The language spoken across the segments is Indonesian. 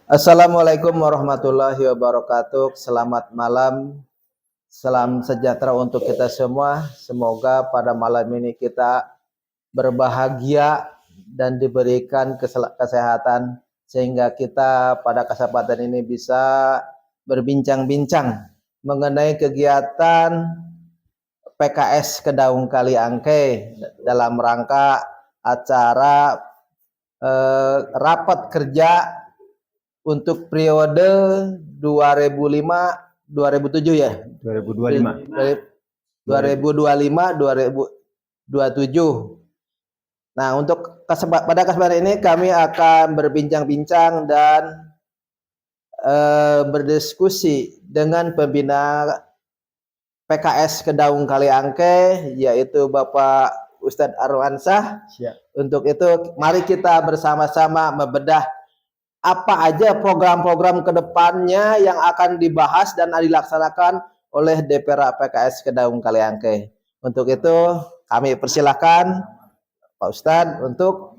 Assalamualaikum warahmatullahi wabarakatuh. Selamat malam. Salam sejahtera untuk kita semua. Semoga pada malam ini kita berbahagia dan diberikan kesehatan sehingga kita pada kesempatan ini bisa berbincang-bincang mengenai kegiatan PKS Kedaung Kaliangke dalam rangka acara rapat kerja untuk periode 2005-2007 ya. 2025. 2025-2027. Nah, untuk pada kesempatan ini kami akan berbincang-bincang dan berdiskusi dengan pembina PKS Kedaung Kaliangke, yaitu Bapak Ustadz Arwansah. Untuk itu, mari kita bersama-sama membedah apa aja program-program kedepannya yang akan dibahas dan dilaksanakan oleh DPR PKS Kedaung Kaliangke. Untuk itu kami persilahkan Pak Ustadz untuk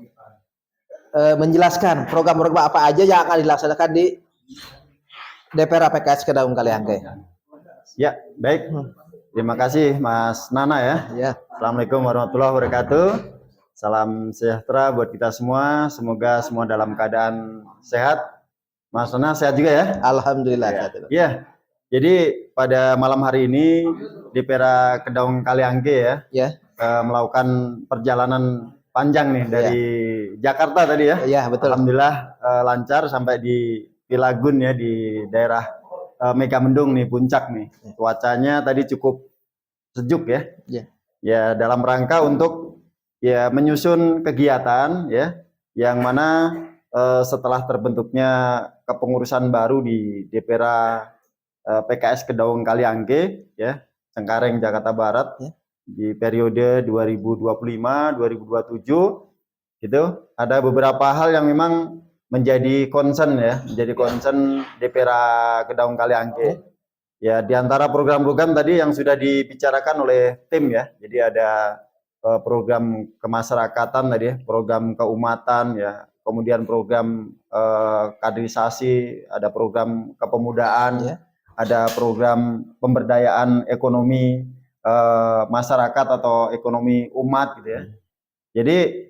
menjelaskan program-program apa aja yang akan dilaksanakan di DPR PKS Kedaung Kaliangke. Ya, baik. Terima kasih Mas Nana ya. Ya. Assalamualaikum warahmatullahi wabarakatuh. Salam sejahtera buat kita semua. Semoga semua dalam keadaan sehat. Mas Nana sehat juga ya? Alhamdulillah. Ya. Jadi pada malam hari ini DPR Kedaung Kaliangke ya, melakukan perjalanan panjang nih dari Jakarta tadi ya. Iya, betul. Alhamdulillah lancar sampai di Pilagun ya, di daerah Megamendung nih, puncak nih. Cuacanya tadi cukup sejuk ya. Ya, dalam rangka untuk ya menyusun kegiatan ya, yang mana setelah terbentuknya kepengurusan baru di DPR PKS Kedaung Kaliangke ya, Cengkareng Jakarta Barat di periode 2025-2027 gitu, ada beberapa hal yang memang menjadi concern ya, menjadi concern DPR Kedaung Kaliangke. Ya, di antara program-program tadi yang sudah dibicarakan oleh tim ya. Jadi ada program kemasyarakatan tadi ya, program keumatan ya, kemudian program kaderisasi, ada program kepemudaan, ada program pemberdayaan ekonomi masyarakat atau ekonomi umat gitu ya. Jadi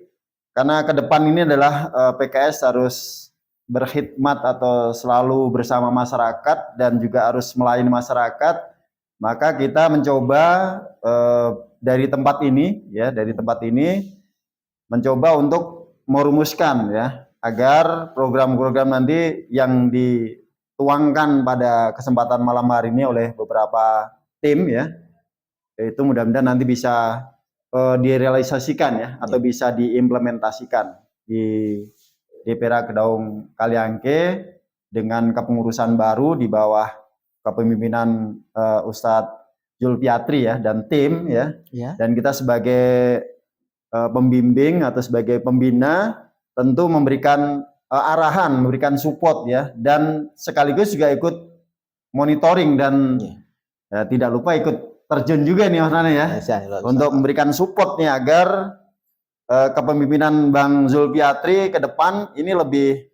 karena ke depan ini adalah PKS harus berkhidmat atau selalu bersama masyarakat dan juga harus melayani masyarakat, maka kita mencoba dari tempat ini ya, mencoba untuk merumuskan ya, agar program-program nanti yang dituangkan pada kesempatan malam hari ini oleh beberapa tim ya, itu mudah-mudahan nanti bisa direalisasikan ya, atau bisa diimplementasikan di DPR Kedaung Kaliangke dengan kepengurusan baru di bawah kepemimpinan Ustadz Zulfiatri ya dan tim ya. Dan kita sebagai pembimbing atau sebagai pembina tentu memberikan arahan, memberikan support ya, dan sekaligus juga ikut monitoring dan tidak lupa ikut terjun juga nih Mas Nana ya, untuk memberikan support nih agar kepemimpinan Bang Zulfiatri ke depan ini lebih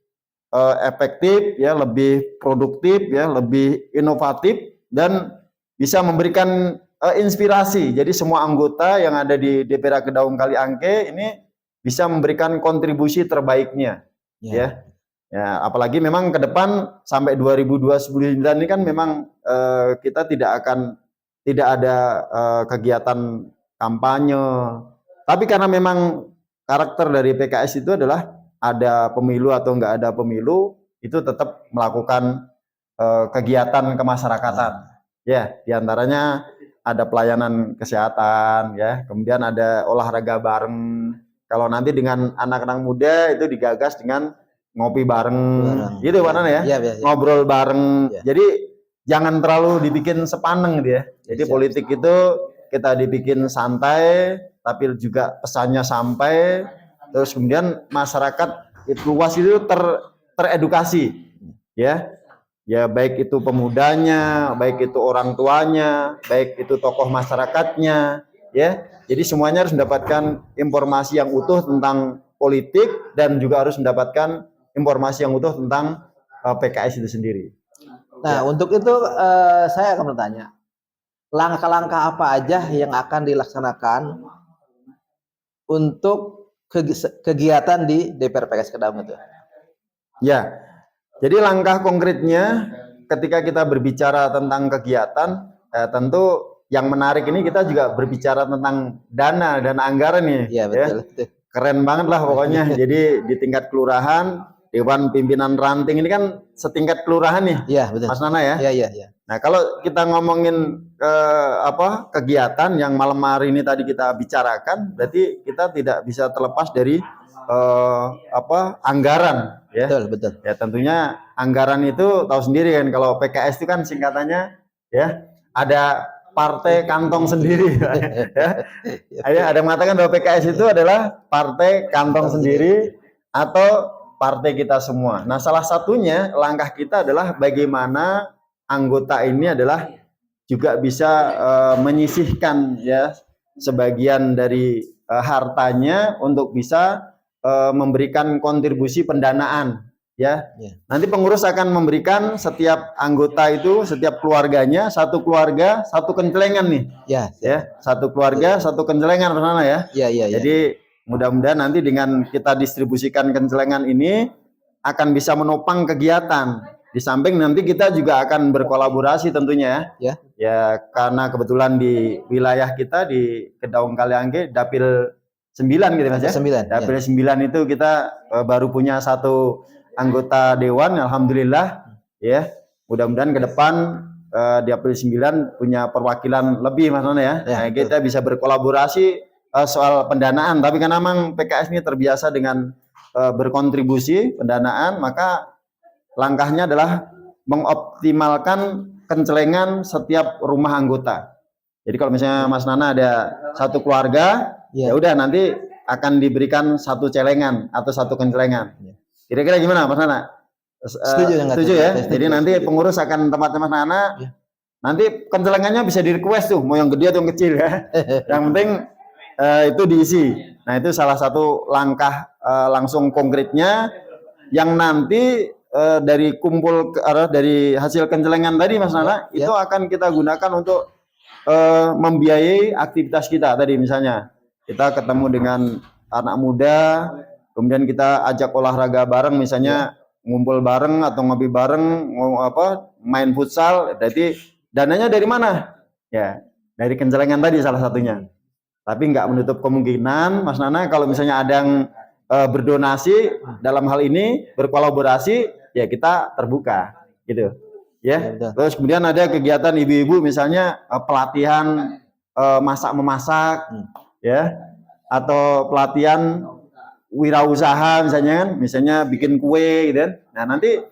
efektif ya, lebih produktif ya, lebih inovatif dan bisa memberikan inspirasi. Jadi semua anggota yang ada di DPR Kedaung Kaliangke ini bisa memberikan kontribusi terbaiknya ya. Ya, apalagi memang ke depan sampai 2029 ini kan memang kita tidak ada kegiatan kampanye. Tapi karena memang karakter dari PKS itu adalah ada pemilu atau enggak ada pemilu, itu tetap melakukan kegiatan kemasyarakatan. Ya, diantaranya ada pelayanan kesehatan ya, kemudian ada olahraga bareng. Kalau nanti dengan anak-anak muda itu digagas dengan ngopi bareng, gitu Pak Nana ya, ngobrol bareng. Jadi jangan terlalu dibikin sepaneng dia. Jadi politik itu kita dibikin santai, tapi juga pesannya sampai. Terus kemudian masyarakat luas itu teredukasi, ya, baik itu pemudanya, baik itu orang tuanya, baik itu tokoh masyarakatnya, ya. Jadi semuanya harus mendapatkan informasi yang utuh tentang politik dan juga harus mendapatkan informasi yang utuh tentang PKS itu sendiri. Nah, untuk itu saya akan bertanya, langkah-langkah apa aja yang akan dilaksanakan untuk kegiatan di DPR PKS Kedaung itu? Ya, jadi langkah konkretnya ketika kita berbicara tentang kegiatan, tentu yang menarik ini kita juga berbicara tentang dana dan anggaran nih. Iya, betul. Ya. Keren banget lah pokoknya. Jadi di tingkat kelurahan, Dewan Pimpinan Ranting ini kan setingkat kelurahan nih, iya, betul. Mas Nana ya. Iya. Nah, kalau kita ngomongin kegiatan yang malam hari ini tadi kita bicarakan, berarti kita tidak bisa terlepas dari anggaran, ya. Betul. Ya, tentunya anggaran itu tahu sendiri kan, kalau PKS itu kan singkatannya ya ada partai kantong sendiri. Ya. Ada yang mengatakan bahwa PKS itu adalah partai kantong sendiri atau partai kita semua. Nah, salah satunya langkah kita adalah bagaimana anggota ini adalah juga bisa menyisihkan ya sebagian dari hartanya untuk bisa memberikan kontribusi pendanaan ya. Nanti pengurus akan memberikan setiap anggota itu, setiap keluarganya, satu keluarga satu kencelengan nih. Ya, satu keluarga satu kencelengan bersama ya. Iya. Jadi mudah-mudahan nanti dengan kita distribusikan kencelengan ini akan bisa menopang kegiatan. Di samping nanti kita juga akan berkolaborasi tentunya ya. Ya, karena kebetulan di wilayah kita di Kedaung Kaliangke Dapil 9 gitu Mas ya. 9. Dapil 9 itu kita baru punya satu anggota dewan, alhamdulillah ya. Mudah-mudahan ke depan Dapil 9 punya perwakilan lebih Mas Nana ya. Nah, kita bisa berkolaborasi soal pendanaan, tapi kan memang PKS ini terbiasa dengan berkontribusi pendanaan, maka langkahnya adalah mengoptimalkan kencelengan setiap rumah anggota. Jadi kalau misalnya Mas Nana ada satu keluarga, ya udah nanti akan diberikan satu celengan atau satu kencelengan. Kira-kira gimana Mas Nana? Setuju ya? Jadi nanti pengurus akan tempatnya Mas Nana, nanti kencelengannya bisa di request tuh, mau yang gede atau yang kecil ya. Yang penting itu diisi. Nah, itu salah satu langkah langsung konkretnya yang nanti dari dari hasil kencelengan tadi Mas Nana itu akan kita gunakan untuk membiayai aktivitas kita tadi, misalnya kita ketemu dengan anak muda, kemudian kita ajak olahraga bareng, misalnya ngumpul bareng atau ngopi bareng, main futsal, jadi dananya dari mana? Ya, dari kencelengan tadi salah satunya. Tapi nggak menutup kemungkinan Mas Nana kalau misalnya ada yang berdonasi dalam hal ini, berkolaborasi, ya kita terbuka gitu ya. Terus kemudian ada kegiatan ibu-ibu misalnya pelatihan masak-memasak ya, atau pelatihan wirausaha misalnya bikin kue gitu kan. Nah, nanti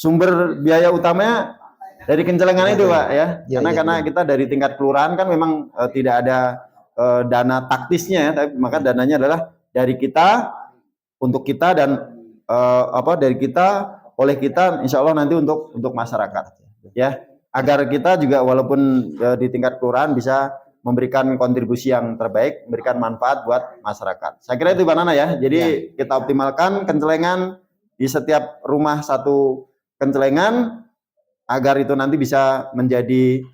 sumber biaya utamanya dari kencelengan itu Pak ya. Karena kita dari tingkat kelurahan kan memang tidak ada dana taktisnya ya, tapi maka dananya adalah dari kita untuk kita dan dari kita oleh kita, insya Allah nanti untuk masyarakat ya, agar kita juga walaupun di tingkat kelurahan bisa memberikan kontribusi yang terbaik, memberikan manfaat buat masyarakat. Saya kira itu Pak Nana ya. Jadi kita optimalkan kencelengan di setiap rumah satu kencelengan agar itu nanti bisa menjadi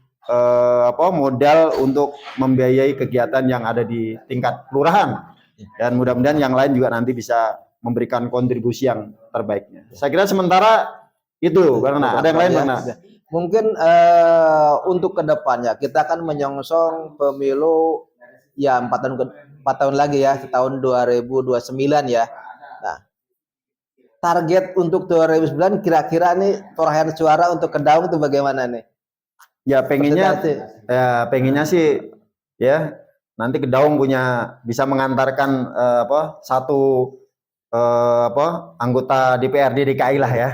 modal untuk membiayai kegiatan yang ada di tingkat kelurahan, dan mudah-mudahan yang lain juga nanti bisa memberikan kontribusi yang terbaiknya. Saya kira sementara itu, Bang Nana. Ada yang lain, Bang Nana? Mungkin untuk kedepannya kita akan menyongsong pemilu ya 4 tahun lagi ya, tahun 2029 ya. Nah, target untuk 2009 kira-kira nih torehan suara untuk Kedaung itu bagaimana nih? Ya pengennya sih ya nanti Kedaung bisa mengantarkan satu anggota DPRD DKI lah ya.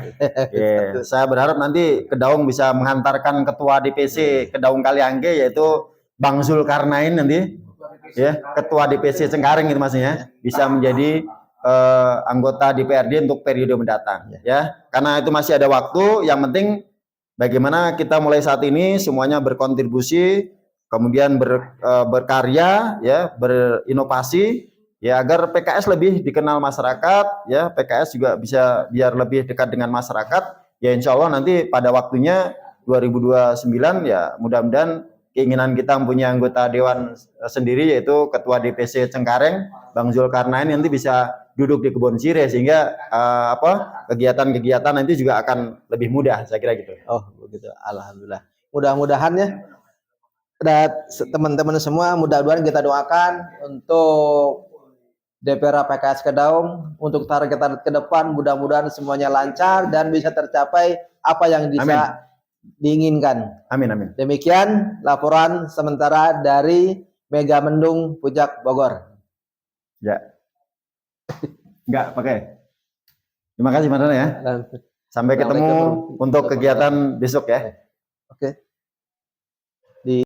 Saya berharap nanti Kedaung bisa mengantarkan ketua DPC Kedaung Kaliangke yaitu Bang Zulkarnain nanti ya, ketua DPC Cengkareng gitu maksudnya, bisa menjadi anggota DPRD untuk periode mendatang ya. Karena itu masih ada waktu, yang penting bagaimana kita mulai saat ini semuanya berkontribusi, kemudian berkarya ya, berinovasi, ya agar PKS lebih dikenal masyarakat, ya PKS juga bisa biar lebih dekat dengan masyarakat. Ya insya Allah nanti pada waktunya 2029 ya mudah-mudahan keinginan kita mempunyai anggota dewan sendiri yaitu Ketua DPC Cengkareng, Bang Zulkarnain nanti bisa duduk di Kebon Sirih sehingga kegiatan-kegiatan nanti juga akan lebih mudah, saya kira gitu. Oh begitu, alhamdulillah. Mudah-mudahan ya teman-teman semua, mudah-mudahan kita doakan untuk DPR PKS Kedaung untuk target-target ke depan, mudah-mudahan semuanya lancar dan bisa tercapai apa yang bisa diinginkan. Amin, amin. Demikian laporan sementara dari Megamendung Puncak Bogor. Ya. Enggak pakai. Terima kasih Mas Dana ya. Sampai ketemu untuk kegiatan besok ya.